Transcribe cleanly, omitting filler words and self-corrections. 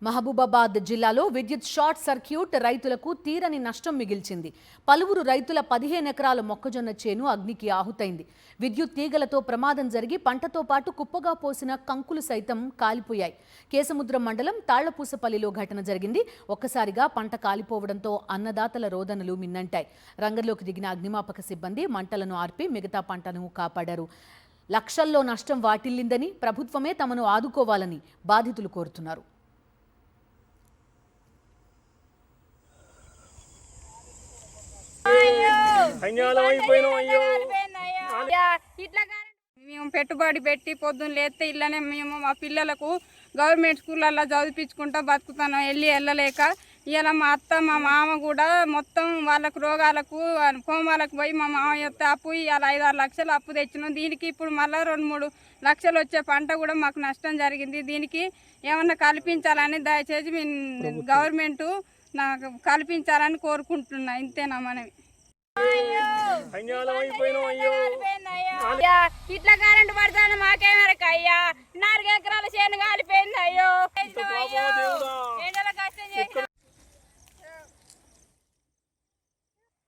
మహబూబాబాద్ జిల్లాలో విద్యుత్ short circuit రైతులకు తీరని నష్టం మిగిల్చింది. పలువురు రైతుల 15 ఎకరాల మొక్కజొన్న చేను అగ్నికి ఆహుతైంది. విద్యుత్ తీగలతో ప్రమాదం జరిగి పంటతో పాటు కుప్పగా పోసిన కంకులు సైతం కాలిపోయాయి. కేసముద్రం మండలం తాళ్లపూసపల్లిలో ఘటన జరిగింది. ఒక్కసారిగా పంట కాలిపోవడంతో అన్నదాతల రోదనలు మిన్నంటాయి. రంగంలోకి దిగిన అగ్నిమాపక సిబ్బంది మంటలను ఆర్పి మిగతా పంటను కాపాడారు. లక్షల్లో నష్టం వాటిల్లిందని, ప్రభుత్వమే తమను ఆదుకోవాలని బాధితులు కోరుతున్నారు. మేము పెట్టుబడి పెట్టి పొద్దున్న లేస్తే ఇళ్ళనే మేము మా పిల్లలకు గవర్నమెంట్ స్కూళ్ళల్లో చదివించుకుంటా బతుకుతున్నాం. వెళ్ళలేక ఇలా మా అత్త మా మామ కూడా మొత్తం వాళ్ళకు రోగాలకు కోమాలకు పోయి మా మామ యొక్క అప్పు ఇవాళ 5-6 లక్షలు అప్పు తెచ్చినాం. దీనికి ఇప్పుడు మళ్ళీ 2-3 లక్షలు వచ్చే పంట కూడా మాకు నష్టం జరిగింది. దీనికి ఏమన్నా కల్పించాలని దయచేసి మేము గవర్నమెంట్ నాకు కల్పించాలని కోరుకుంటున్నా. ఇంతేనా మనవి. ఇట్లా కరెంట్ పడతాను మాకేమరక అయ్యా. 4 ఎకరాల చేను కాలిపోయింది. అయ్యో